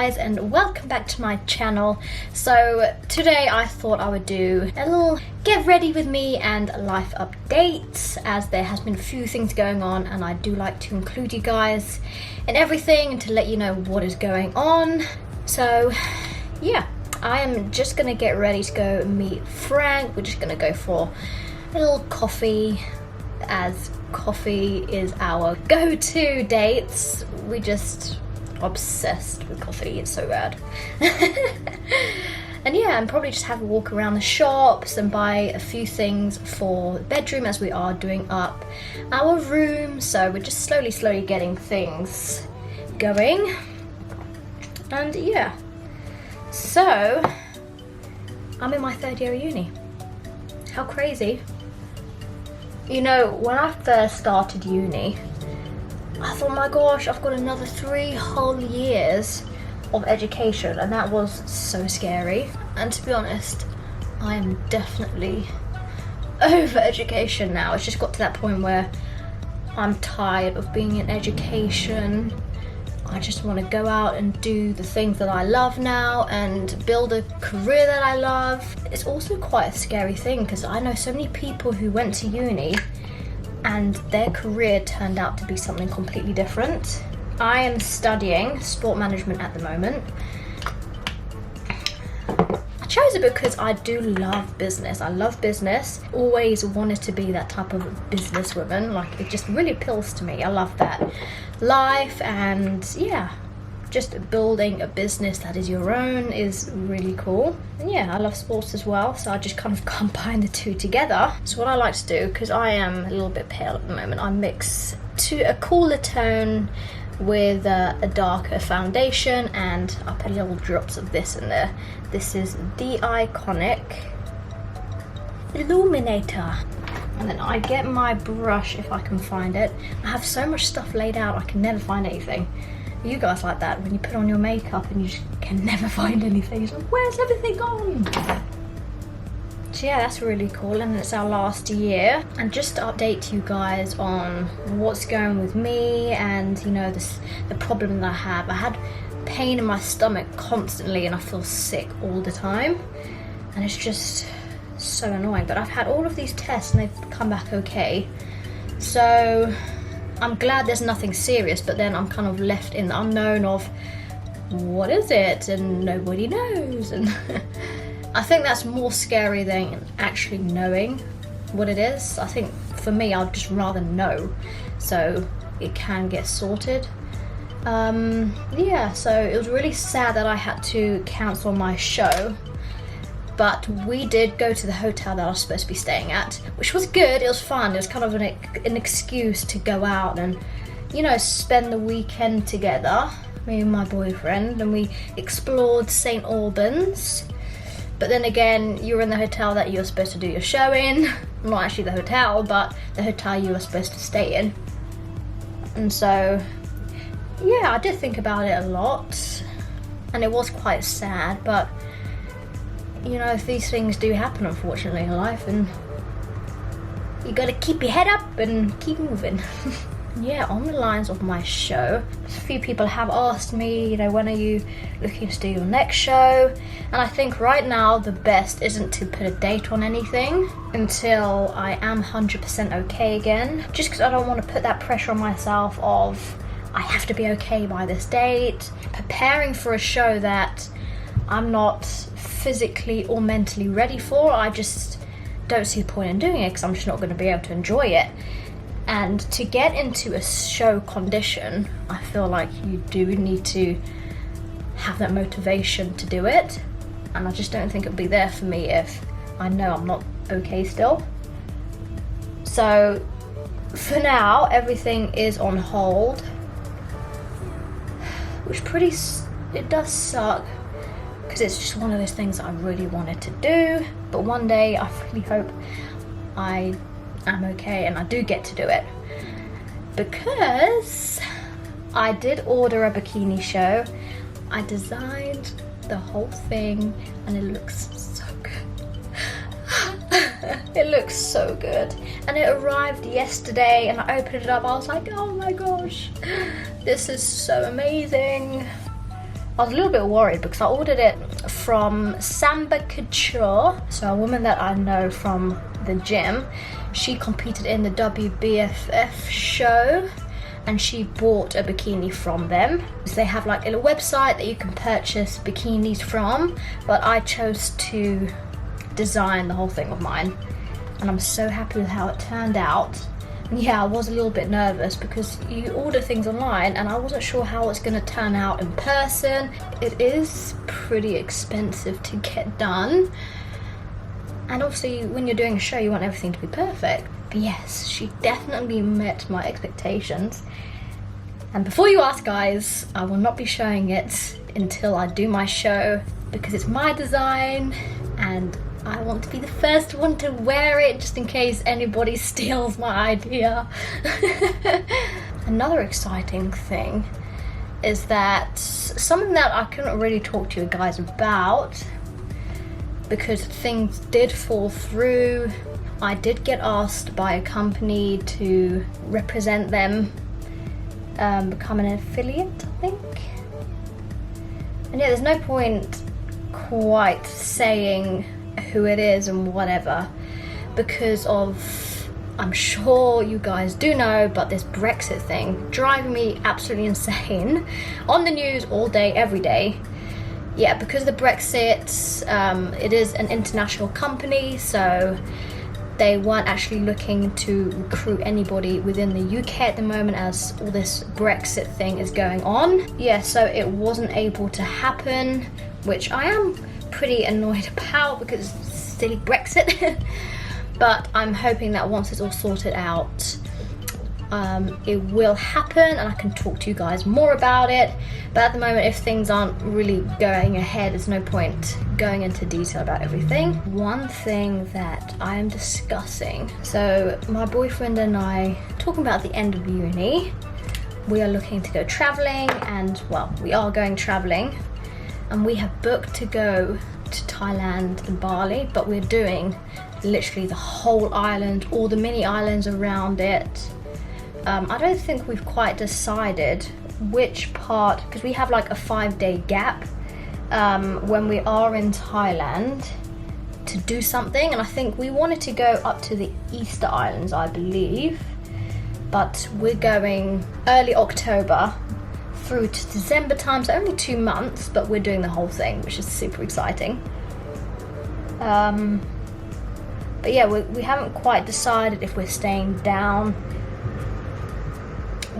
guys, and welcome back to my channel. So today I thought I would do a little get ready with me and life updates, as there has been a few things going on and I do like to include you guys in everything and to let you know what is going on. So yeah, I am just gonna get ready to go meet Frank. We're just gonna go for a little coffee, as coffee is our go-to dates. We just obsessed with coffee, it's so bad. And yeah, and probably just have a walk around the shops and buy a few things for the bedroom, as we are doing up our room. So we're just slowly getting things going. And yeah, so I'm in my third year of uni. How crazy. You know, when I first started uni, I thought, my gosh, I've got another 3 whole years of education, and that was so scary. And to be honest, I am definitely over education now. It's just got to that point where I'm tired of being in education. I just want to go out and do the things that I love now and build a career that I love. It's also quite a scary thing, because I know so many people who went to uni and their career turned out to be something completely different. I am studying sport management at the moment. I chose it because I do love business. I love business. Always wanted to be that type of businesswoman. Like, it just really appeals to me. I love that life, and yeah, just building a business that is your own is really cool. And yeah, I love sports as well, so I just kind of combine the two together. So what I like to do, because I am a little bit pale at the moment, I mix to a cooler tone with a darker foundation, and I put little drops of this in there. This is the iconic Illuminator. And then I get my brush, if I can find it. I have so much stuff laid out, I can never find anything. You guys like that, when you put on your makeup and you just can never find anything. It's like, where's everything gone? So yeah, that's really cool, and it's our last year. And just to update you guys on what's going with me and, you know, the problem that I have. I had pain in my stomach constantly and I feel sick all the time. And it's just so annoying. But I've had all of these tests and they've come back okay. So I'm glad there's nothing serious, but then I'm kind of left in the unknown of what is it, and nobody knows. And I think that's more scary than actually knowing what it is. I think for me, I'd just rather know so it can get sorted. Yeah, so it was really sad that I had to cancel my show, but we did go to the hotel that I was supposed to be staying at, which was good. It was fun. It was kind of an excuse to go out and, you know, spend the weekend together, me and my boyfriend, and we explored St. Albans. But then again, you were in the hotel that you were supposed to do your show in. Not actually the hotel, but the hotel you were supposed to stay in. And so, yeah, I did think about it a lot, and it was quite sad, but you know, these things do happen, unfortunately, in life, and you gotta keep your head up and keep moving. Yeah, on the lines of my show, a few people have asked me, you know, when are you looking to do your next show? And I think right now the best isn't to put a date on anything until I am 100% okay again. Just because I don't want to put that pressure on myself of, I have to be okay by this date. Preparing for a show that I'm not physically or mentally ready for, I just don't see the point in doing it, because I'm just not going to be able to enjoy it. And to get into a show condition, I feel like you do need to have that motivation to do it, and I just don't think it'll be there for me if I know I'm not okay still. So for now, everything is on hold, which it does suck, because it's just one of those things that I really wanted to do. But one day I really hope I am okay and I do get to do it, because I did order a bikini show. I designed the whole thing and it looks so good. It looks so good, and it arrived yesterday and I opened it up. I was like, oh my gosh, this is so amazing. I was a little bit worried because I ordered it from Samba Couture, so a woman that I know from the gym. She competed in the WBFF show and she bought a bikini from them. So they have like a little website that you can purchase bikinis from, but I chose to design the whole thing of mine, and I'm so happy with how it turned out. Yeah, I was a little bit nervous because you order things online and I wasn't sure how it's going to turn out in person. It is pretty expensive to get done. And obviously when you're doing a show, you want everything to be perfect. But yes, she definitely met my expectations. And before you ask, guys, I will not be showing it until I do my show because it's my design and I want to be the first one to wear it just in case anybody steals my idea. Another exciting thing is that something that I couldn't really talk to you guys about because things did fall through. I did get asked by a company to represent them, become an affiliate, I think. And yeah, there's no point quite saying who it is and whatever because of, I'm sure you guys do know, but this Brexit thing driving me absolutely insane on the news all day every day. Yeah, because of the Brexit, it is an international company, so they weren't actually looking to recruit anybody within the UK at the moment as all this Brexit thing is going on. Yeah, so it wasn't able to happen, which I am pretty annoyed about because it's silly Brexit. But I'm hoping that once it's all sorted out, it will happen and I can talk to you guys more about it. But at the moment, if things aren't really going ahead, there's no point going into detail about everything. One thing that I am discussing, so my boyfriend and I, talking about the end of uni, we are looking to go traveling, and well, we are going traveling, and we have booked to go to Thailand and Bali, but we're doing literally the whole island, all the mini islands around it. I don't think we've quite decided which part, because we have like a 5-day gap when we are in Thailand to do something, and I think we wanted to go up to the Easter Islands, I believe, but we're going early October through to December time, so only 2 months, but we're doing the whole thing, which is super exciting. But yeah, we haven't quite decided if we're staying down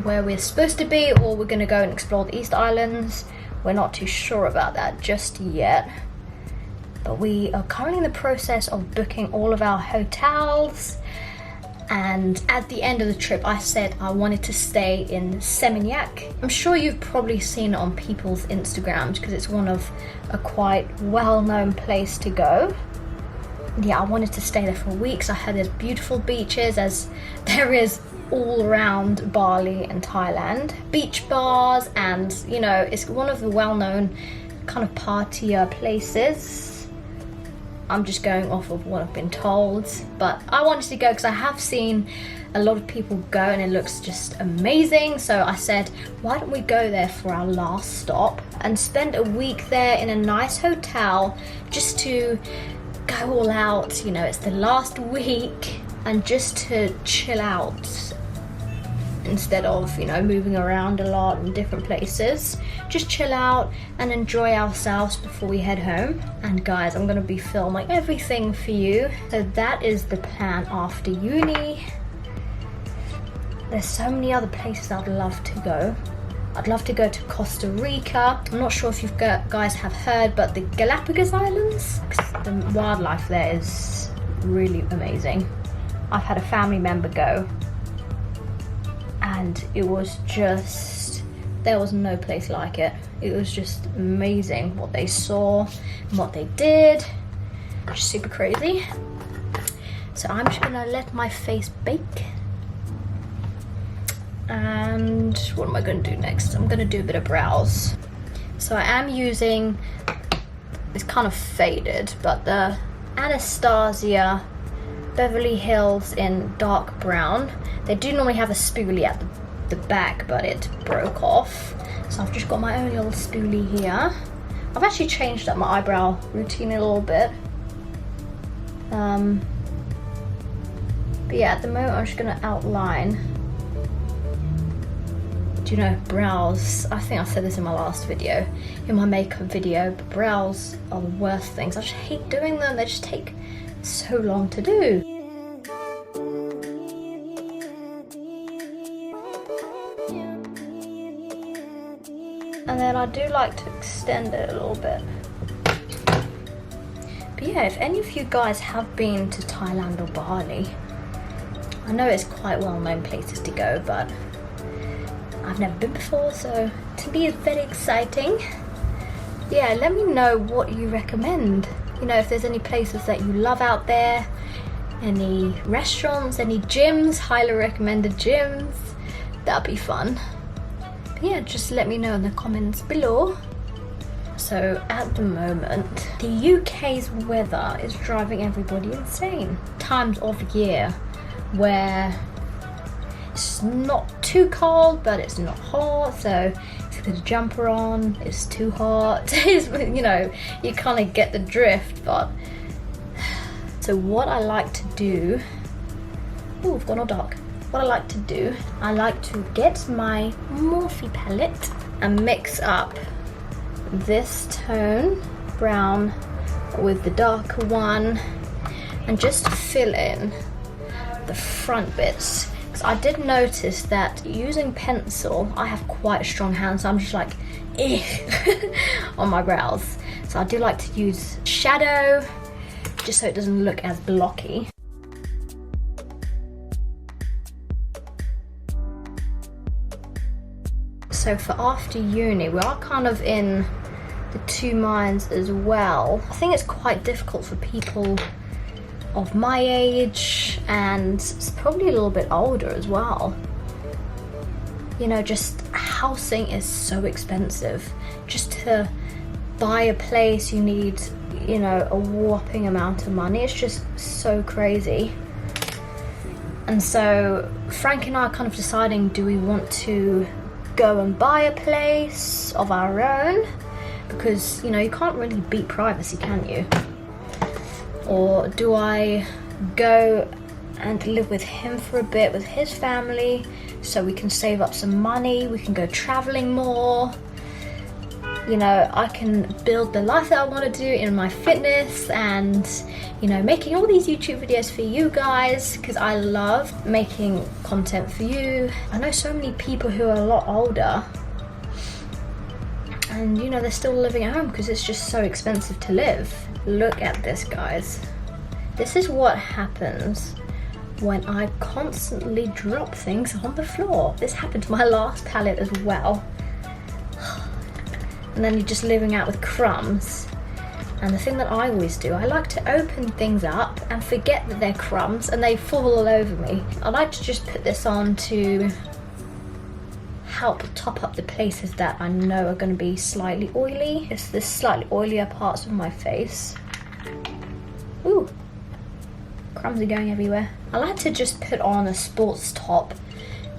where we're supposed to be or we're going to go and explore the East Islands. We're not too sure about that just yet, but we are currently in the process of booking all of our hotels. And at the end of the trip, I said I wanted to stay in Seminyak. I'm sure you've probably seen it on people's Instagrams because it's one of a quite well-known place to go. Yeah, I wanted to stay there for weeks. I heard there's beautiful beaches, as there is all around Bali and Thailand. Beach bars, and you know, it's one of the well-known kind of partier places. I'm just going off of what I've been told, but I wanted to go because I have seen a lot of people go and it looks just amazing. So I said, why don't we go there for our last stop and spend a week there in a nice hotel just to go all out, you know, it's the last week, and just to chill out instead of, you know, moving around a lot in different places. Just chill out and enjoy ourselves before we head home. And guys, I'm gonna be filming everything for you. So that is the plan after uni. There's so many other places I'd love to go. I'd love to go to Costa Rica. I'm not sure if you guys have heard, but the Galapagos Islands, the wildlife there is really amazing. I've had a family member go and it was just, there was no place like it. It was just amazing what they saw and what they did. Just super crazy. So I'm just gonna let my face bake. And what am I going to do next? I'm going to do a bit of brows. So I am using, it's kind of faded, but the Anastasia Beverly Hills in dark brown. They do normally have a spoolie at the back, but it broke off. So I've just got my own little spoolie here. I've actually changed up my eyebrow routine a little bit. But yeah, at the moment I'm just gonna outline. Do you know, brows, I think I said this in my last video, in my makeup video, but brows are the worst things. I just hate doing them, they just take so long to do. And then I do like to extend it a little bit. But yeah, if any of you guys have been to Thailand or Bali, I know it's quite well-known places to go, but I've never been before, so to me it's very exciting. Yeah, let me know what you recommend. You know, if there's any places that you love out there, any restaurants, any gyms, highly recommended gyms, that'd be fun. But yeah, just let me know in the comments below. So at the moment, the UK's weather is driving everybody insane. Times of year where it's not too cold, but it's not hot, so it's a good jumper on. It's too hot. It's, you know, you kind of get the drift. But so what I like to do, oh, we've gone all dark. What I like to do, I like to get my Morphe palette and mix up this tone, brown, with the darker one, and just fill in the front bits. Because I did notice that using pencil, I have quite strong hands, so I'm just like, on my brows. So I do like to use shadow, just so it doesn't look as blocky. So for after uni, we are kind of in the two minds as well. I think it's quite difficult for people of my age and probably a little bit older as well. You know, just housing is so expensive. Just to buy a place, you need, you know, a whopping amount of money. It's just so crazy. And so Frank and I are kind of deciding, do we want to go and buy a place of our own? Because, you know, you can't really beat privacy, can you? Or do I go and live with him for a bit with his family so we can save up some money, we can go traveling more, you know, I can build the life that I want to do in my fitness and, you know, making all these YouTube videos for you guys, because I love making content for you. I know so many people who are a lot older and, you know, they're still living at home because it's just so expensive to live. Look at this, guys. This is what happens when I constantly drop things on the floor. This happened to my last palette as well. And then you're just living out with crumbs. And the thing that I always do, I like to open things up and forget that they're crumbs and they fall all over me. I like to just put this on to help top up the places that I know are going to be slightly oily. It's the slightly oilier parts of my face. Ooh, crumbs are going everywhere. I like to just put on a sports top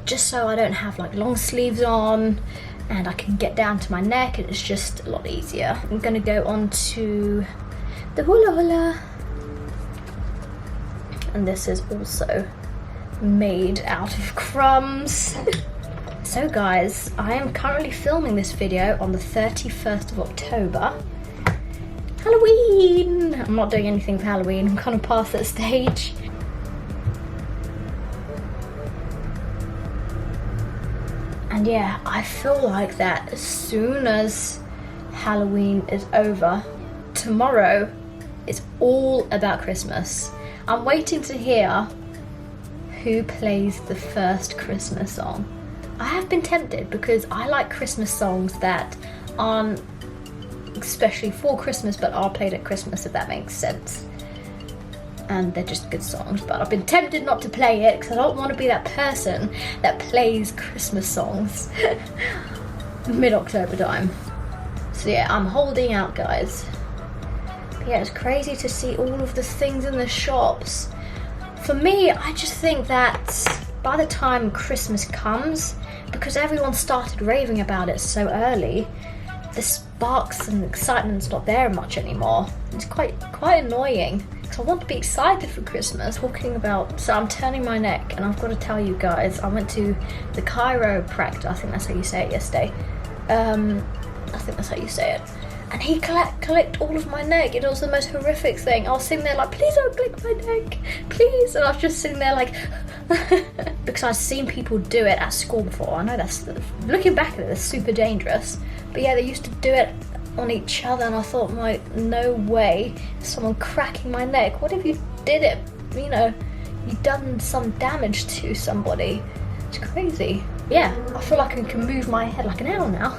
just so I don't have like long sleeves on and I can get down to my neck and it's just a lot easier. I'm going to go on to the hula hula. And this is also made out of crumbs. So guys, I am currently filming this video on the 31st of October. Halloween! I'm not doing anything for Halloween, I'm kind of past that stage. And yeah, I feel like that as soon as Halloween is over, tomorrow is all about Christmas. I'm waiting to hear who plays the first Christmas song. I have been tempted because I like Christmas songs that aren't especially for Christmas but are played at Christmas, if that makes sense. And they're just good songs, but I've been tempted not to play it because I don't want to be that person that plays Christmas songs mid-October time. So yeah, I'm holding out, guys. But yeah, it's crazy to see all of the things in the shops. For me, I just think that by the time Christmas comes, because everyone started raving about it so early, the sparks and excitement's not there much anymore. It's quite annoying, because I want to be excited for Christmas. Talking about, so I'm turning my neck, and I've got to tell you guys, I went to the chiropractor, I think that's how you say it, yesterday. I think that's how you say it. And he clicked all of my neck. It was the most horrific thing. I was sitting there like, please don't click my neck, please. And I was just sitting there like, because I've seen people do it at school before. I know that's, looking back at it, it's super dangerous. But yeah, they used to do it on each other, and I thought, like, no way, someone cracking my neck. What if you did it, you know, you've done some damage to somebody? It's crazy. Yeah, I feel like I can move my head like an owl now.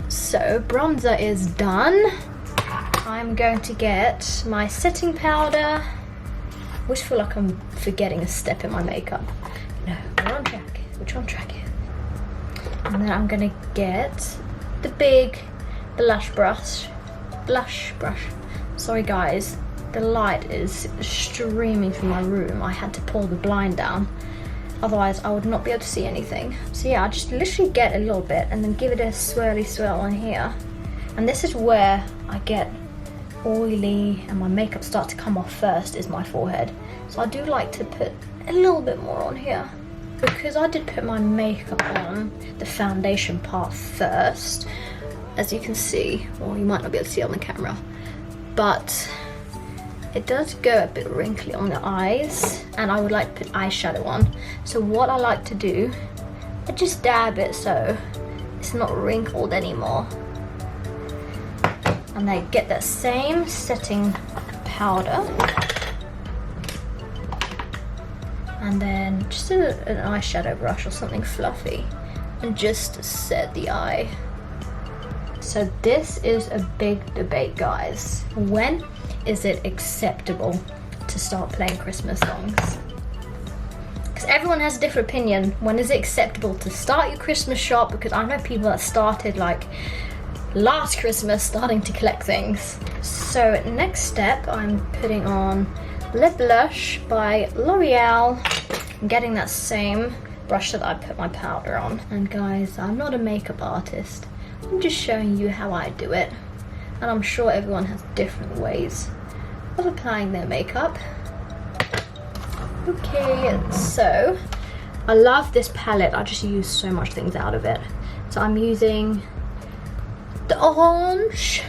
So, bronzer is done. I'm going to get my setting powder. I always feel like I'm forgetting a step in my makeup. No, we're on track. We're on track here. And then I'm gonna get the big blush brush. Sorry guys, the light is streaming through my room. I had to pull the blind down. Otherwise, I would not be able to see anything. So yeah, I just literally get a little bit and then give it a swirly swirl on here. And this is where I get oily and my makeup starts to come off first, is my forehead. So I do like to put a little bit more on here. Because I did put my makeup on, the foundation part first, as you can see, or you might not be able to see it on the camera, but it does go a bit wrinkly on the eyes, and I would like to put eyeshadow on. So what I like to do, I just dab it so it's not wrinkled anymore. And then get that same setting powder. And then just an eyeshadow brush or something fluffy and just set the eye. So this is a big debate, guys. When is it acceptable to start playing Christmas songs? Because everyone has a different opinion. When is it acceptable to start your Christmas shop? Because I know people that started like last Christmas starting to collect things. So next step, I'm putting on Lip Blush by L'Oreal. I'm getting that same brush that I put my powder on. And guys, I'm not a makeup artist. I'm just showing you how I do it. And I'm sure everyone has different ways of applying their makeup. Okay, so I love this palette. I just use so much things out of it. So I'm using the orange.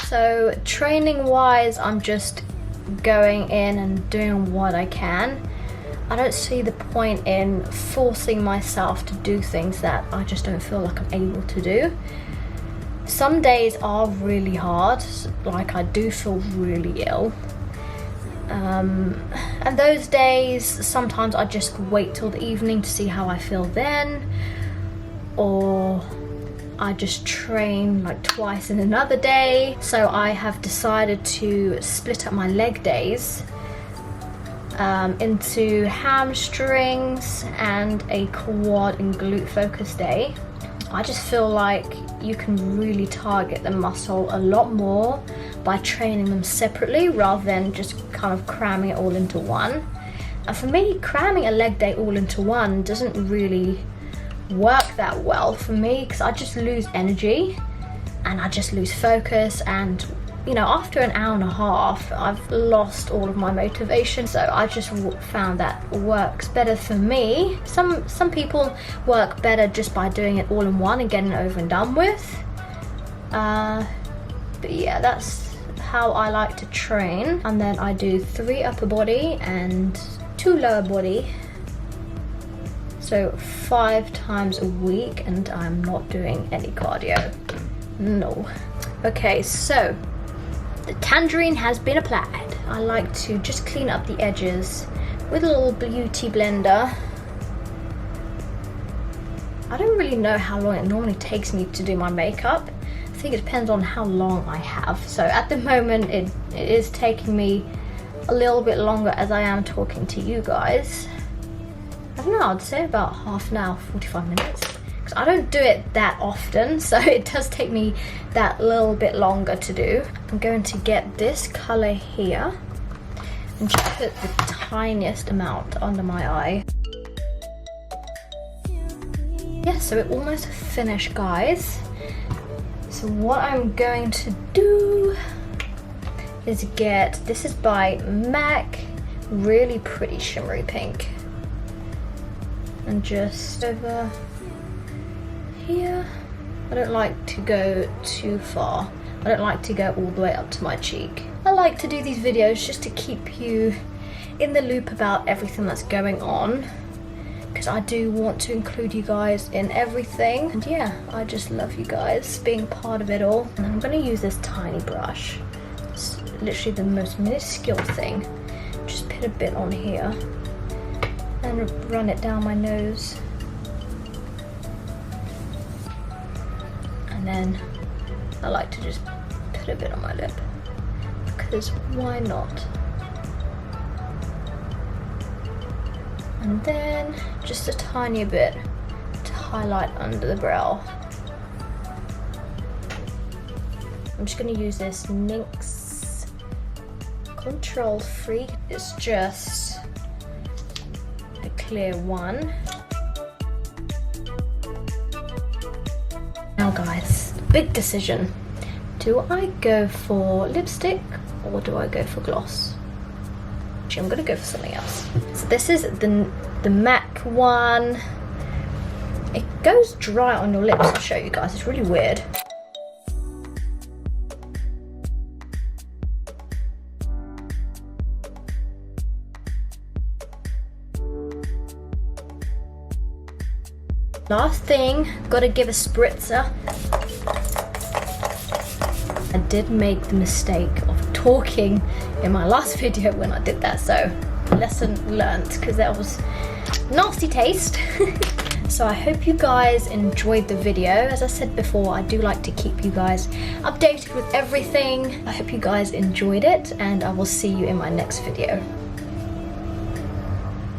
So training wise, I'm just going in and doing what I can. I don't see the point in forcing myself to do things that I just don't feel like I'm able to do. Some days are really hard, like I do feel really ill. And those days, sometimes I just wait till the evening to see how I feel then. Or I just train like twice in another day. So I have decided to split up my leg days into hamstrings and a quad and glute focus day. I just feel like you can really target the muscle a lot more by training them separately rather than just kind of cramming it all into one. And for me, cramming a leg day all into one doesn't really work that well for me, because I just lose energy and I just lose focus, and you know, after an hour and a half I've lost all of my motivation. So I just found that works better for me. Some people work better just by doing it all in one and getting it over and done with, but yeah, that's how I like to train. And then I do 3 upper body and 2 lower body, so 5 times a week, and I'm not doing any cardio. No. Okay, so the tangerine has been applied. I like to just clean up the edges with a little beauty blender. I don't really know how long it normally takes me to do my makeup. I think it depends on how long I have. So at the moment it is taking me a little bit longer as I am talking to you guys. I don't know, I'd say about half an hour, 45 minutes. Because I don't do it that often, so it does take me that little bit longer to do. I'm going to get this color here and just put the tiniest amount under my eye. Yeah, so we're almost finished, guys. So what I'm going to do is get, this is by MAC, really pretty shimmery pink. And just over here. I don't like to go too far. I don't like to go all the way up to my cheek. I like to do these videos just to keep you in the loop about everything that's going on, because I do want to include you guys in everything. And yeah, I just love you guys being part of it all. And I'm going to use this tiny brush. It's literally the most minuscule thing. Just put a bit on here and run it down my nose. And then I like to just put a bit on my lip, because why not? And then just a tiny bit to highlight under the brow. I'm just going to use this NYX Control Freak. It's just a clear one. Now guys, big decision. Do I go for lipstick or do I go for gloss? Actually, I'm gonna go for something else. So this is the MAC one. It goes dry on your lips, I'll show you guys. It's really weird. Last thing, gotta give a spritzer. I did make the mistake of talking in my last video when I did that, so lesson learnt, because that was nasty taste. So I hope you guys enjoyed the video. As I said before, I do like to keep you guys updated with everything. I hope you guys enjoyed it, and I will see you in my next video.